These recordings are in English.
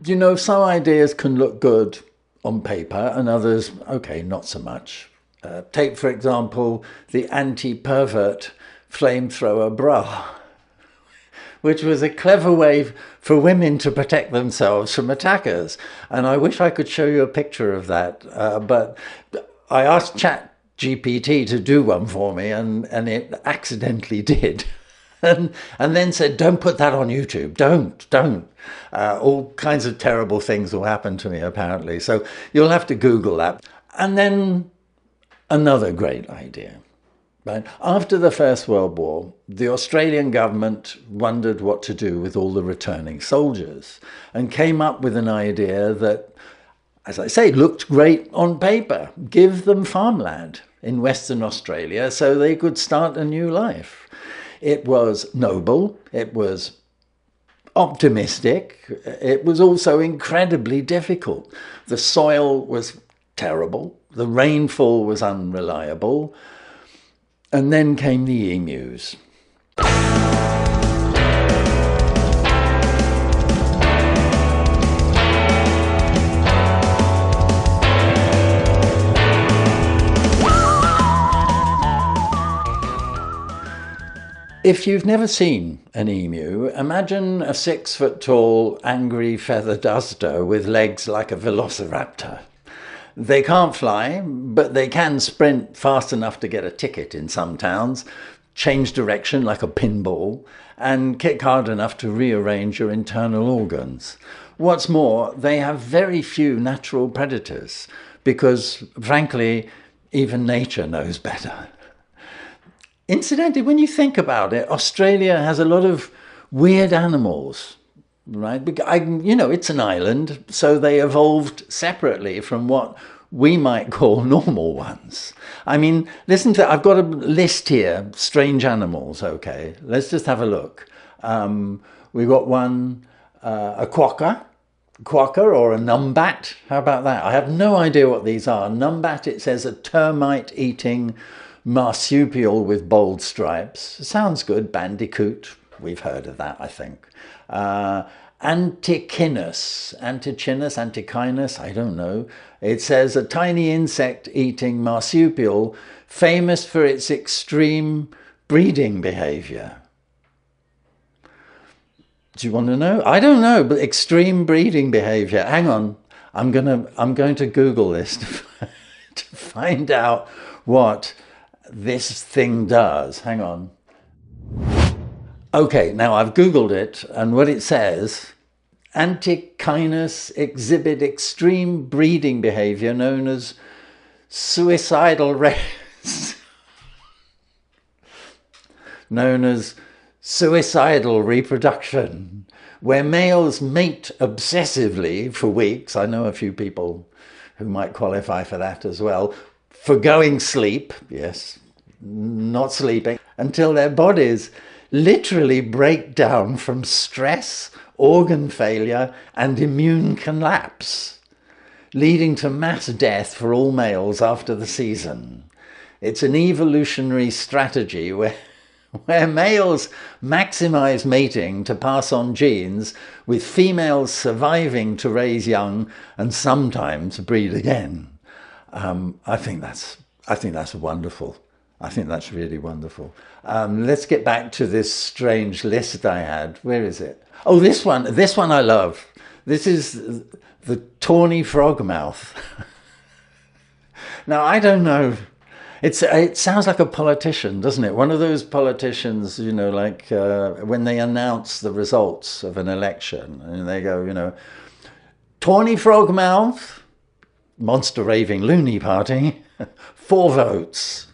You know, some ideas can look good on paper and others, okay, not so much. Take, for example, the anti-pervert flamethrower bra, which was a clever way for women to protect themselves from attackers. And I wish I could show you a picture of that, but I asked Chat GPT to do one for me, and it accidentally did. And then said, don't put that on YouTube. Don't. All kinds of terrible things will happen to me, apparently. So you'll have to Google that. And then another great idea. Right? After the First World War, the Australian government wondered what to do with all the returning soldiers and came up with an idea that, as I say, looked great on paper. Give them farmland in Western Australia so they could start a new life. It was noble, it was optimistic, it was also incredibly difficult. The soil was terrible, the rainfall was unreliable, and then came the emus. If you've never seen an emu, imagine a 6-foot-tall, angry feather duster with legs like a velociraptor. They can't fly, but they can sprint fast enough to get a ticket in some towns, change direction like a pinball, and kick hard enough to rearrange your internal organs. What's more, they have very few natural predators, because, frankly, even nature knows better. Incidentally, when you think about it, Australia has a lot of weird animals, right? It's an island, so they evolved separately from what we might call normal ones. I mean, I've got a list here, strange animals, okay? Let's just have a look. We've got one, a quokka or a numbat. How about that? I have no idea what these are. Numbat, it says a termite-eating marsupial with bold stripes. Sounds good. Bandicoot. We've heard of that, I think. Antichinus, antichinus, I don't know. It says a tiny insect-eating marsupial famous for its extreme breeding behavior. Do you want to know? I don't know, but extreme breeding behavior. Hang on. I'm going to Google this to find out what this thing does. Hang on. Okay, now I've Googled it, and what it says, Antichinus exhibit extreme breeding behavior known as suicidal reproduction, where males mate obsessively for weeks. I know a few people who might qualify for that as well. Forgoing sleep, yes, not sleeping, until their bodies literally break down from stress, organ failure, and immune collapse, leading to mass death for all males after the season. It's an evolutionary strategy where males maximize mating to pass on genes, with females surviving to raise young and sometimes breed again. I think that's wonderful. I think that's really wonderful. Let's get back to this strange list I had. Where is it? Oh, this one I love. This is the tawny frogmouth. Now, I don't know. It sounds like a politician, doesn't it? One of those politicians, like when they announce the results of an election and they go, tawny frogmouth, monster raving loony party, 4 votes.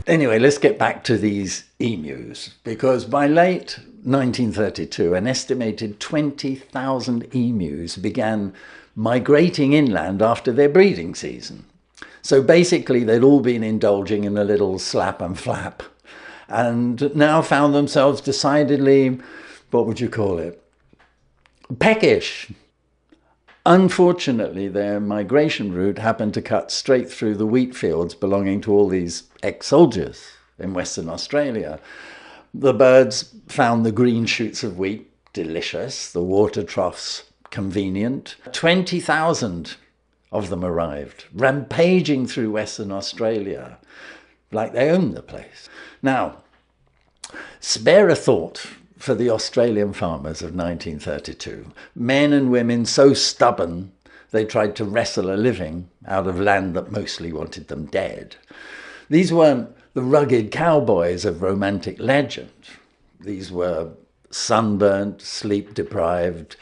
Anyway, let's get back to these emus, because by late 1932, an estimated 20,000 emus began migrating inland after their breeding season. So basically, they'd all been indulging in a little slap and flap, and now found themselves decidedly, what would you call it, peckish. Unfortunately, their migration route happened to cut straight through the wheat fields belonging to all these ex-soldiers in Western Australia. The birds found the green shoots of wheat, delicious, the water troughs convenient. 20,000 of them arrived, rampaging through Western Australia, like they owned the place. Now, spare a thought for the Australian farmers of 1932, men and women so stubborn they tried to wrestle a living out of land that mostly wanted them dead. These weren't the rugged cowboys of romantic legend. These were sunburnt, sleep-deprived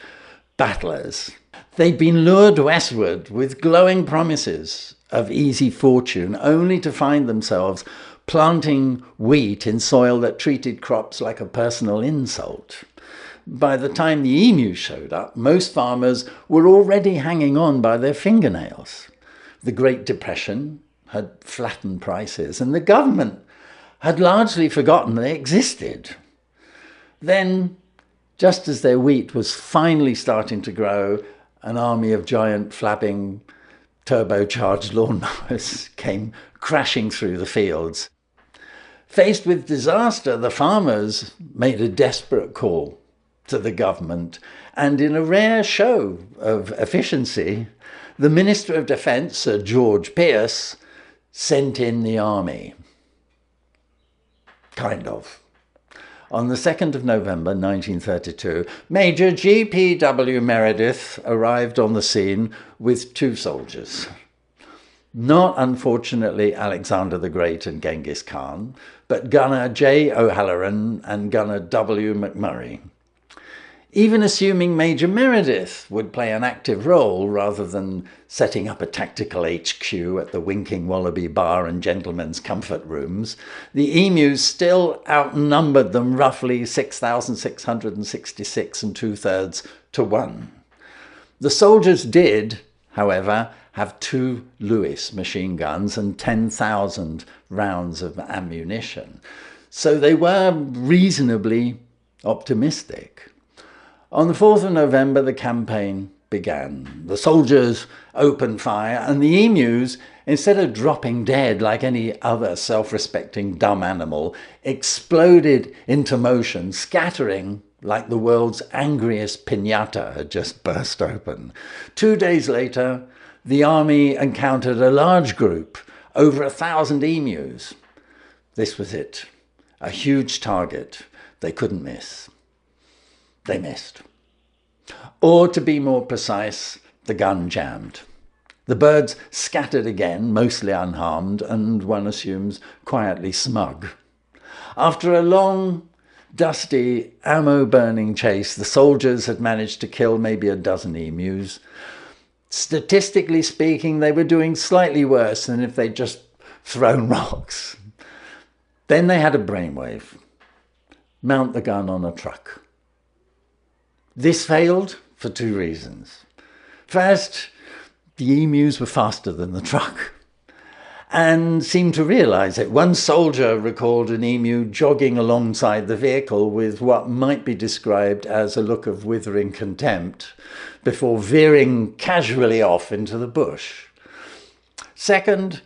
battlers. They'd been lured westward with glowing promises of easy fortune, only to find themselves planting wheat in soil that treated crops like a personal insult. By the time the emus showed up, most farmers were already hanging on by their fingernails. The Great Depression had flattened prices, and the government had largely forgotten they existed. Then, just as their wheat was finally starting to grow, an army of giant flapping turbocharged lawnmowers came crashing through the fields. Faced with disaster, the farmers made a desperate call to the government, and in a rare show of efficiency, the Minister of Defence, Sir George Pearce, sent in the army. Kind of. On the 2nd of November 1932, Major G.P.W. Meredith arrived on the scene with 2 soldiers. Not, unfortunately, Alexander the Great and Genghis Khan, but Gunner J. O'Halloran and Gunner W. McMurray. Even assuming Major Meredith would play an active role rather than setting up a tactical HQ at the Winking Wallaby Bar and Gentlemen's Comfort Rooms, the emus still outnumbered them roughly 6,666 and 2/3 to 1. The soldiers did, however, have 2 Lewis machine guns and 10,000 rounds of ammunition, so they were reasonably optimistic. On the 4th of November, the campaign began. The soldiers opened fire, and the emus, instead of dropping dead like any other self-respecting dumb animal, exploded into motion, scattering like the world's angriest piñata had just burst open. 2 days later, the army encountered a large group, over 1,000 emus. This was it, a huge target they couldn't miss. They missed. Or, to be more precise, the gun jammed. The birds scattered again, mostly unharmed, and one assumes quietly smug. After a long, dusty, ammo-burning chase, the soldiers had managed to kill maybe a dozen emus. Statistically speaking, they were doing slightly worse than if they'd just thrown rocks. Then they had a brainwave. Mount the gun on a truck. This failed for 2 reasons. First, the emus were faster than the truck and seemed to realise it. One soldier recalled an emu jogging alongside the vehicle with what might be described as a look of withering contempt before veering casually off into the bush. Second,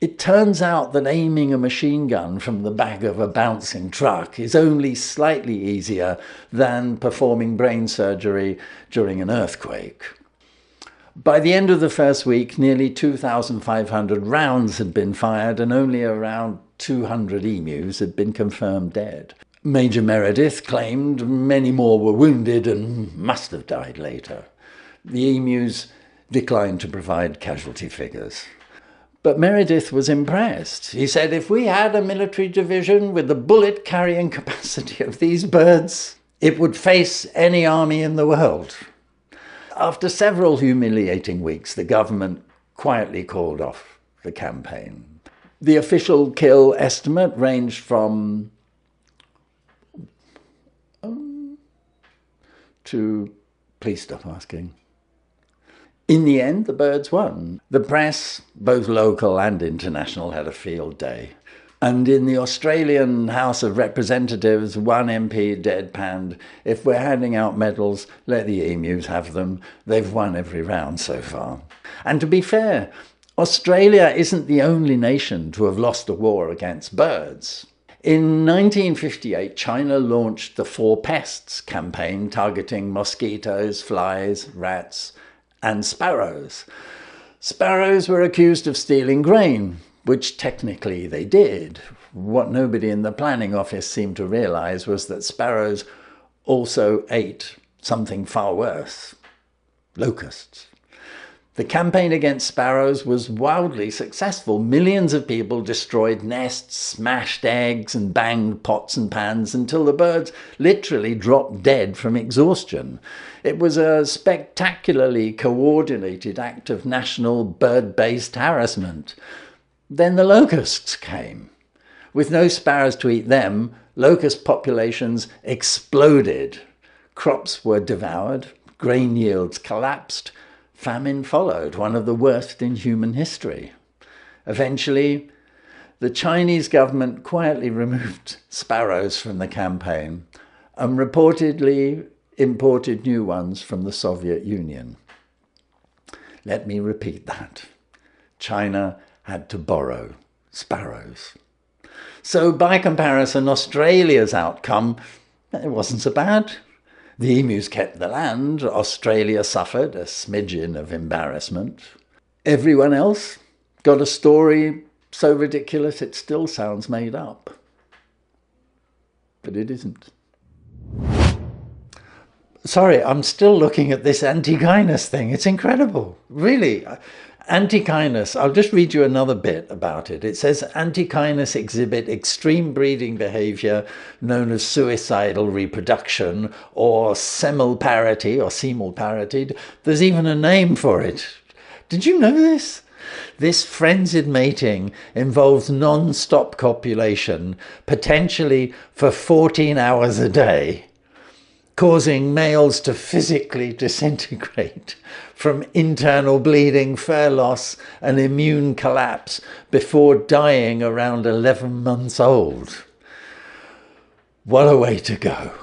it turns out that aiming a machine gun from the back of a bouncing truck is only slightly easier than performing brain surgery during an earthquake. By the end of the first week, nearly 2,500 rounds had been fired and only around 200 emus had been confirmed dead. Major Meredith claimed many more were wounded and must have died later. The emus declined to provide casualty figures. But Meredith was impressed. He said, if we had a military division with the bullet-carrying capacity of these birds, it would face any army in the world. After several humiliating weeks, the government quietly called off the campaign. The official kill estimate ranged from to, please stop asking. In the end, the birds won. The press, both local and international, had a field day. And in the Australian House of Representatives, one MP deadpanned, if we're handing out medals, let the emus have them. They've won every round so far. And to be fair, Australia isn't the only nation to have lost a war against birds. In 1958, China launched the Four Pests campaign targeting mosquitoes, flies, rats, and sparrows. Sparrows were accused of stealing grain, which technically they did. What nobody in the planning office seemed to realize was that sparrows also ate something far worse: locusts. The campaign against sparrows was wildly successful. Millions of people destroyed nests, smashed eggs, and banged pots and pans until the birds literally dropped dead from exhaustion. It was a spectacularly coordinated act of national bird-based harassment. Then the locusts came. With no sparrows to eat them, locust populations exploded. Crops were devoured, grain yields collapsed, famine followed, one of the worst in human history. Eventually, the Chinese government quietly removed sparrows from the campaign and reportedly imported new ones from the Soviet Union. Let me repeat that. China had to borrow sparrows. So by comparison, Australia's outcome, it wasn't so bad. The emus kept the land. Australia suffered a smidgen of embarrassment. Everyone else got a story so ridiculous it still sounds made up. But it isn't. Sorry, I'm still looking at this anti-kindness thing. It's incredible. Really. Anti-kindness, I'll just read you another bit about it. It says anti-kindness exhibit extreme breeding behavior known as suicidal reproduction or semal parity or semal parity. There's even a name for it. Did you know this? This frenzied mating involves non-stop copulation, potentially for 14 hours a day, causing males to physically disintegrate from internal bleeding, fur loss, and immune collapse before dying around 11 months old. What a way to go.